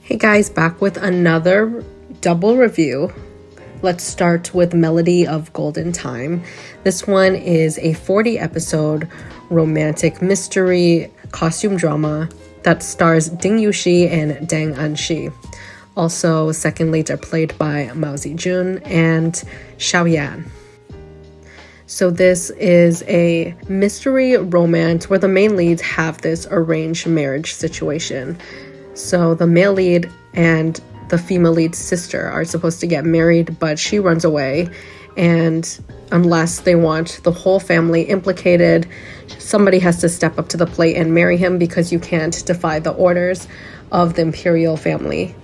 Hey guys, back with another double review. Let's start with Melody of Golden Time. This one is a 40 episode romantic mystery costume drama that stars Deng Yuxi and Deng Enxi. Also, second leads are played by Mao Zijun and Xuan. So this is a mystery romance where the main leads have this arranged marriage situation. So the male lead and the female lead's sister are supposed to get married, but she runs away. And unless they want the whole family implicated, somebody has to step up to the plate and marry him because you can't defy the orders of the imperial family.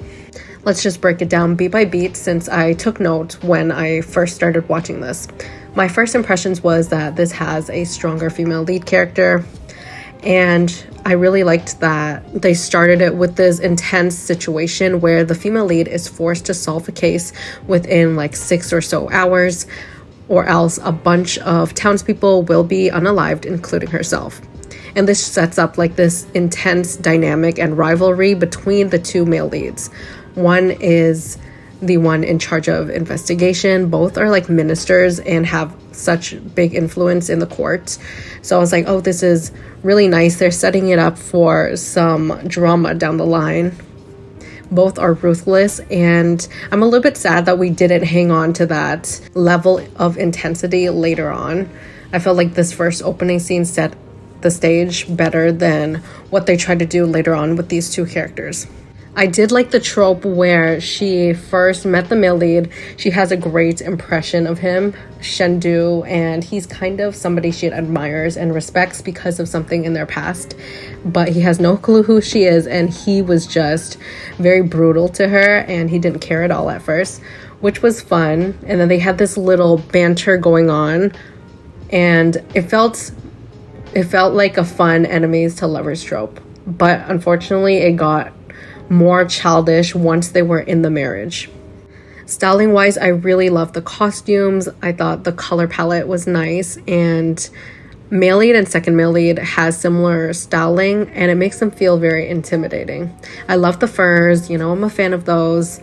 Let's just break it down beat by beat since I took note when I first started watching this. My first impressions was that this has a stronger female lead character. And I really liked that they started it with this intense situation where the female lead is forced to solve a case within like 6 or so hours, or else a bunch of townspeople will be unalived, including herself. And this sets up like this intense dynamic and rivalry between the two male leads. One is the one in charge of investigation. Both are like ministers and have such big influence in the court. So I was like, oh, this is really nice. They're setting it up for some drama down the line. Both are ruthless, and I'm a little bit sad that we didn't hang on to that level of intensity later on. I felt like this first opening scene set the stage better than what they tried to do later on with these two characters. I did like the trope where she first met the male lead. She has a great impression of him, Shendu, and he's kind of somebody she admires and respects because of something in their past. But he has no clue who she is, and he was just very brutal to her, and he didn't care at all at first, which was fun. And then they had this little banter going on, and it felt like a fun enemies to lovers trope. But unfortunately, it got more childish once they were in the marriage. Styling wise, I really loved the costumes. I thought the color palette was nice, and male lead and second male lead has similar styling, and it makes them feel very intimidating. I love the furs, I'm a fan of those.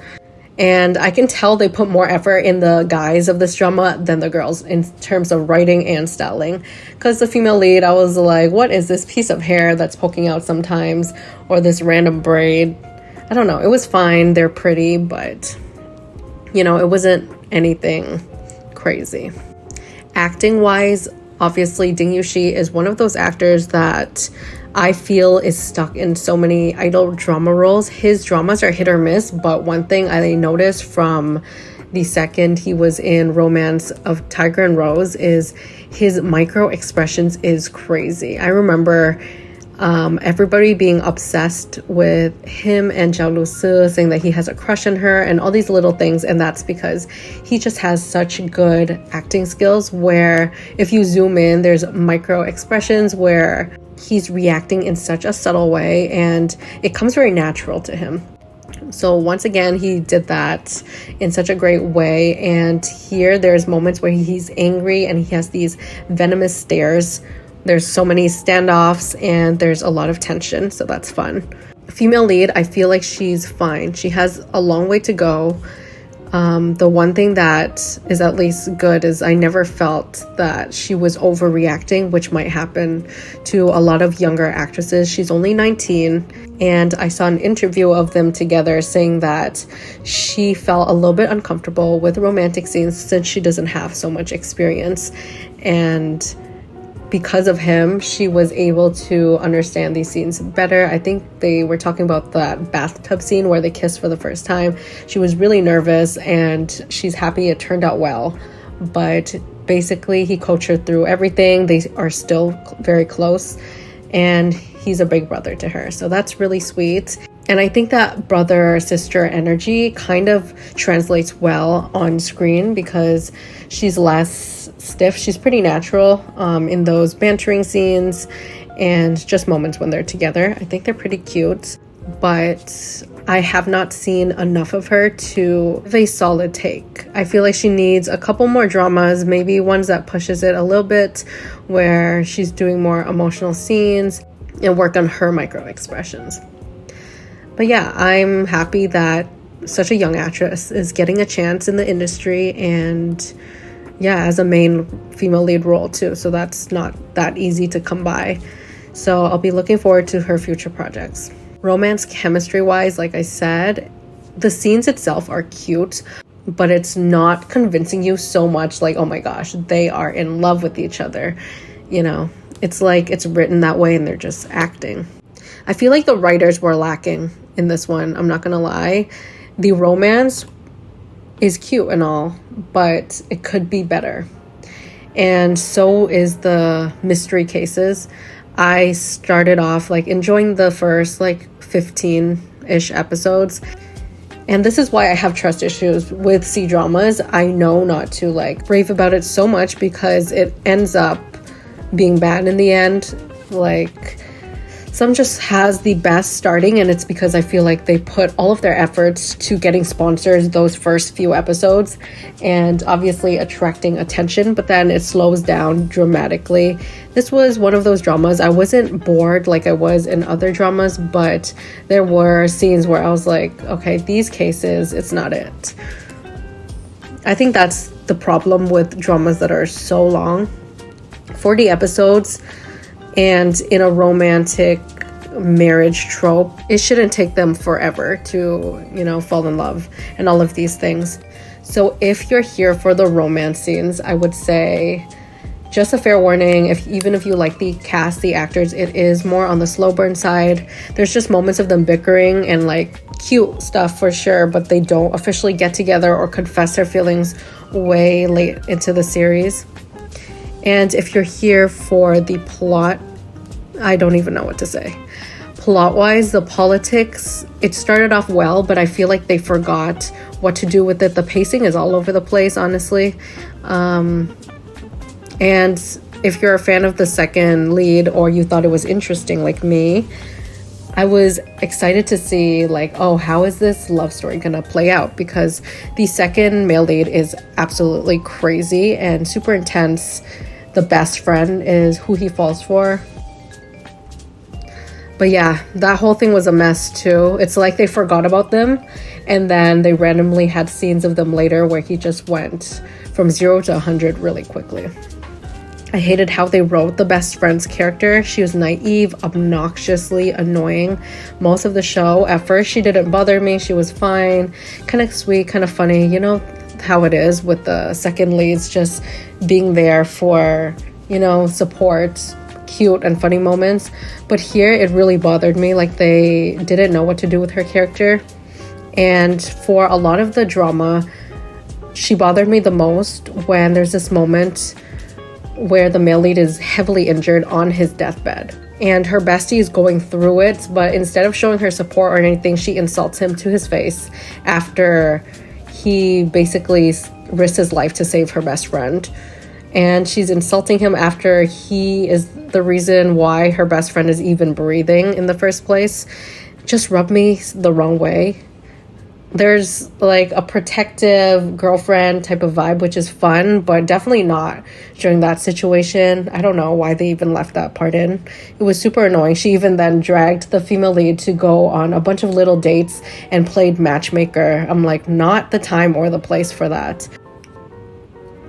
And I can tell they put more effort in the guys of this drama than the girls in terms of writing and styling. Because the female lead, I was like, what is this piece of hair that's poking out sometimes? Or this random braid? I don't know. It was fine. They're pretty, but, it wasn't anything crazy. Acting-wise, obviously, Deng Yuxi is one of those actors that I feel is stuck in so many idol drama roles. His dramas are hit or miss, but one thing I noticed from the second he was in Romance of Tiger and Rose is his micro expressions is crazy. I remember everybody being obsessed with him and Zhao Lusi, saying that he has a crush on her and all these little things, and that's because he just has such good acting skills where if you zoom in, there's micro expressions where he's reacting in such a subtle way and it comes very natural to him. So once again, he did that in such a great way, and here there's moments where he's angry and he has these venomous stares. There's so many standoffs and there's a lot of tension, so that's fun. Female lead, I feel like she's fine. She has a long way to go. The one thing that is at least good is I never felt that she was overreacting, which might happen to a lot of younger actresses. She's only 19, and I saw an interview of them together saying that she felt a little bit uncomfortable with romantic scenes since she doesn't have so much experience, and because of him, she was able to understand these scenes better. I think they were talking about that bathtub scene where they kissed for the first time. She was really nervous, and she's happy it turned out well. But basically, he coached her through everything. They are still very close, and he's a big brother to her. So that's really sweet. And I think that brother-sister energy kind of translates well on screen because she's less stiff. She's pretty natural in those bantering scenes and just moments when they're together. I think they're pretty cute, but I have not seen enough of her to have a solid take. I feel like she needs a couple more dramas, maybe ones that pushes it a little bit, where she's doing more emotional scenes and work on her micro expressions. But yeah, I'm happy that such a young actress is getting a chance in the industry, and yeah, as a main female lead role too. So that's not that easy to come by. So I'll be looking forward to her future projects. Romance chemistry wise, like I said, the scenes itself are cute, but it's not convincing you so much like, oh my gosh, they are in love with each other. You know, it's like it's written that way and they're just acting. I feel like the writers were lacking in this one. I'm not gonna lie. The romance is cute and all, but it could be better. And so is the mystery cases. I started off like enjoying the first like 15-ish episodes. And this is why I have trust issues with Cdramas. I know not to like rave about it so much because it ends up being bad in the end. Like, some just has the best starting, and it's because I feel like they put all of their efforts to getting sponsors those first few episodes and obviously attracting attention, but then it slows down dramatically. This was one of those dramas. I wasn't bored like I was in other dramas, but there were scenes where I was like, okay, these cases, it's not it. I think that's the problem with dramas that are so long. 40 episodes. And in a romantic marriage trope, it shouldn't take them forever to, you know, fall in love and all of these things. So if you're here for the romance scenes, I would say just a fair warning, even if you like the cast, the actors, it is more on the slow burn side. There's just moments of them bickering and like cute stuff for sure, but they don't officially get together or confess their feelings way late into the series. And if you're here for the plot, I don't even know what to say. Plot-wise, the politics, it started off well, but I feel like they forgot what to do with it. The pacing is all over the place, honestly. And if you're a fan of the second lead or you thought it was interesting like me, I was excited to see like, oh, how is this love story gonna play out? Because the second male lead is absolutely crazy and super intense. The best friend is who he falls for. But yeah, that whole thing was a mess too. It's like they forgot about them and then they randomly had scenes of them later where he just went from 0 to 100 really quickly. I hated how they wrote the best friend's character. She was naive, obnoxiously annoying most of the show. At first, she didn't bother me. She was fine, kind of sweet, kind of funny. You know how it is with the second leads, just being there for, you know, support, cute and funny moments. But here, it really bothered me. Like, they didn't know what to do with her character. And for a lot of the drama, she bothered me the most when there's this moment where the male lead is heavily injured on his deathbed and her bestie is going through it, but instead of showing her support or anything, she insults him to his face after he basically risked his life to save her best friend. And she's insulting him after he is the reason why her best friend is even breathing in the first place. Just rubbed me the wrong way. There's like a protective girlfriend type of vibe, which is fun, but definitely not during that situation. I don't know why they even left that part in. It was super annoying. She even then dragged the female lead to go on a bunch of little dates and played matchmaker. I'm like, not the time or the place for that.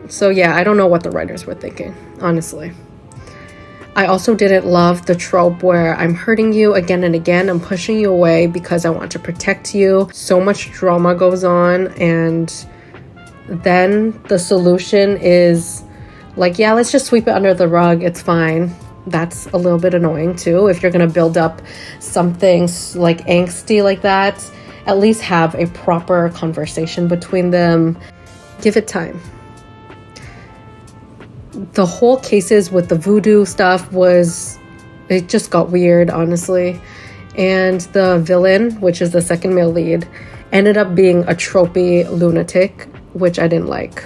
So yeah, I don't know what the writers were thinking, honestly. I also didn't love the trope where I'm hurting you again and again. I'm pushing you away because I want to protect you. So much drama goes on, and then the solution is like, yeah, let's just sweep it under the rug. It's fine. That's a little bit annoying too. If you're going to build up something like angsty like that, at least have a proper conversation between them. Give it time. The whole cases with the voodoo stuff it just got weird, honestly. And the villain, which is the second male lead, ended up being a tropey lunatic, which I didn't like.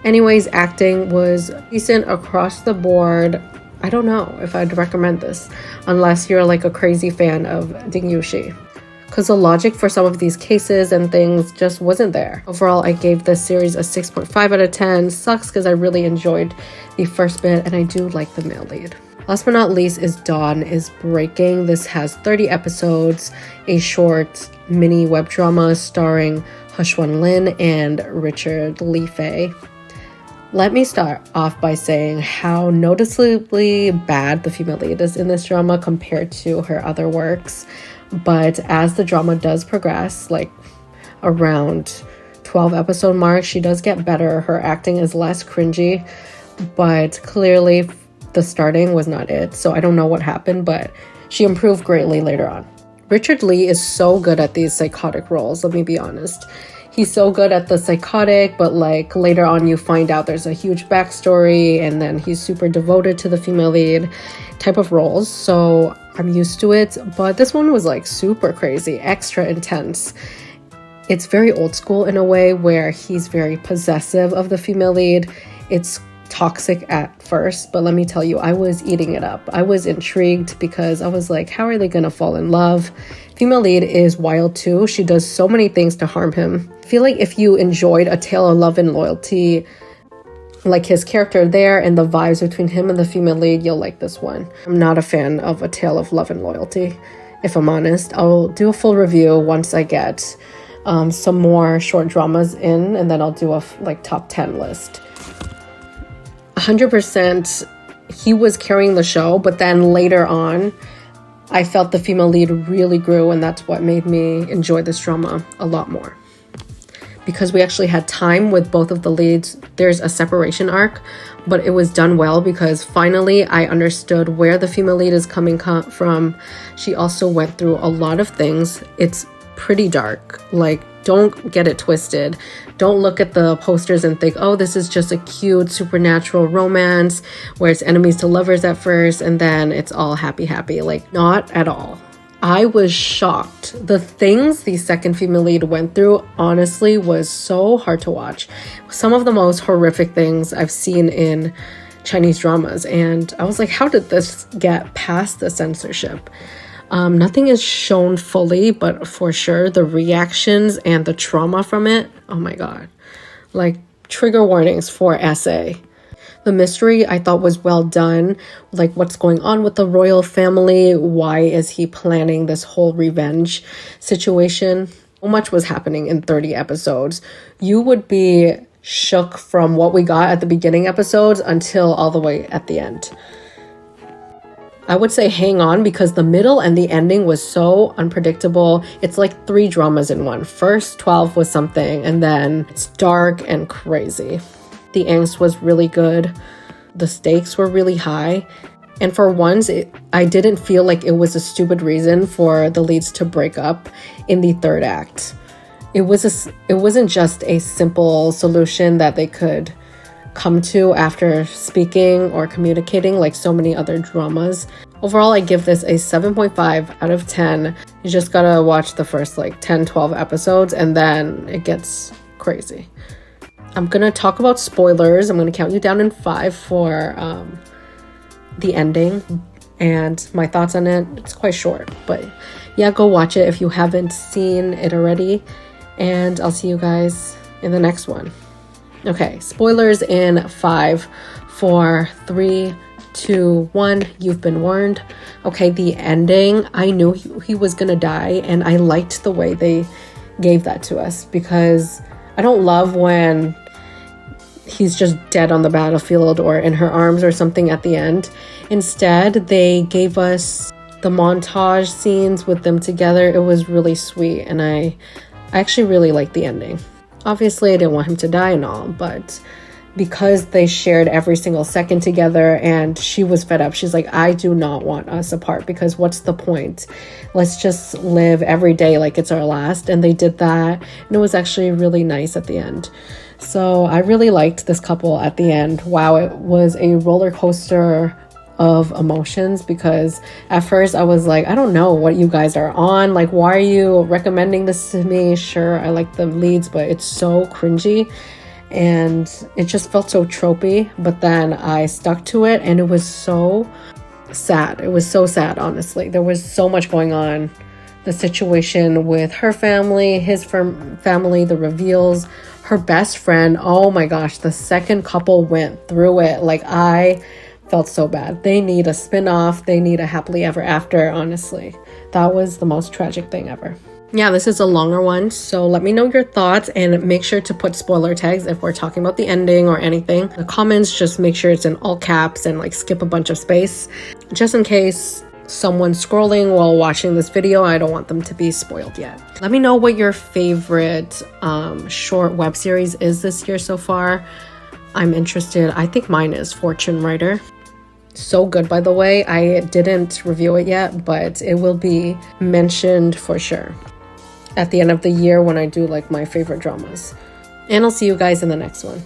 Anyways, acting was decent across the board. I don't know if I'd recommend this unless you're like a crazy fan of Deng Yuxi, because the logic for some of these cases and things just wasn't there. Overall, I gave this series a 6.5 out of 10. Sucks because I really enjoyed the first bit and I do like the male lead. Last but not least is Dawn is Breaking. This has 30 episodes, a short mini web drama starring Xuan Lin and Richard Lee Fei. Let me start off by saying how noticeably bad the female lead is in this drama compared to her other works. But as the drama does progress, like around 12 episode mark, she does get better. Her acting is less cringy, but clearly the starting was not it. So I don't know what happened, but she improved greatly later on. Richard Lee is so good at these psychotic roles, let me be honest. He's so good at the psychotic, but like later on you find out there's a huge backstory and then he's super devoted to the female lead type of roles. So I'm used to it, but this one was like super crazy, extra intense. It's very old school in a way where he's very possessive of the female lead. It's toxic at first, but let me tell you, I was eating it up. I was intrigued because I was like, how are they gonna fall in love? Female lead is wild too. She does so many things to harm him. I feel like if you enjoyed A Tale of Love and Loyalty, like his character there and the vibes between him and the female lead, you'll like this one. I'm not a fan of A Tale of Love and Loyalty, if I'm honest. I'll do a full review once I get some more short dramas in, and then I'll do a like top 10 list. 100% he was carrying the show, but then later on I felt the female lead really grew, and that's what made me enjoy this drama a lot more. Because we actually had time with both of the leads, there's a separation arc, but it was done well because finally I understood where the female lead is coming from. She also went through a lot of things. It's pretty dark. Like, don't get it twisted. Don't look at the posters and think, oh, this is just a cute supernatural romance where it's enemies to lovers at first and then it's all happy. Like, not at all. I was shocked. The things the second female lead went through, honestly, was so hard to watch. Some of the most horrific things I've seen in Chinese dramas. And I was like, how did this get past the censorship? Nothing is shown fully, but for sure the reactions and the trauma from it, oh my god. Like, trigger warnings for essay. The mystery I thought was well done, like what's going on with the royal family, why is he planning this whole revenge situation? So much was happening in 30 episodes. You would be shook from what we got at the beginning episodes until all the way at the end. I would say hang on because the middle and the ending was so unpredictable. It's like 3 dramas in one. First 12 was something, and then it's dark and crazy. The angst was really good. The stakes were really high. And for once, I didn't feel like it was a stupid reason for the leads to break up in the third act. It wasn't just a simple solution that they could come to after speaking or communicating like so many other dramas. Overall, I give this a 7.5 out of 10. You just gotta watch the first like 10-12 episodes and then it gets crazy. I'm gonna talk about spoilers. I'm gonna count you down in 5 for the ending and my thoughts on it. It's quite short, but yeah, go watch it if you haven't seen it already, and I'll see you guys in the next one. Okay, spoilers in 5, 4, 3, 2, 1. You've been warned. Okay, the ending, I knew he was gonna die, and I liked the way they gave that to us because I don't love when he's just dead on the battlefield or in her arms or something at the end. Instead, they gave us the montage scenes with them together. It was really sweet, and I actually really liked the ending. Obviously, I didn't want him to die and all, but because they shared every single second together and she was fed up, she's like, I do not want us apart because what's the point? Let's just live every day like it's our last. And they did that, and it was actually really nice at the end. So I really liked this couple at the end. Wow, it was a roller coaster of emotions because at first I was like, I don't know what you guys are on. Like, why are you recommending this to me? Sure, I like the leads, but it's so cringy and it just felt so tropey. But then I stuck to it and it was so sad. It was so sad, honestly. There was so much going on. The situation with her family, his family, the reveals, her best friend. Oh my gosh, the second couple went through it. Like, I Felt so bad. They need a spin-off. They need a happily ever after, honestly. That was the most tragic thing ever. Yeah, this is a longer one, so let me know your thoughts and make sure to put spoiler tags if we're talking about the ending or anything. The comments, just make sure it's in all caps and like skip a bunch of space. Just in case someone's scrolling while watching this video, I don't want them to be spoiled yet. Let me know what your favorite short web series is this year so far. I'm interested. I think mine is Fortune Writer. So good, by the way. I didn't review it yet, but it will be mentioned for sure at the end of the year when I do like my favorite dramas. And I'll see you guys in the next one.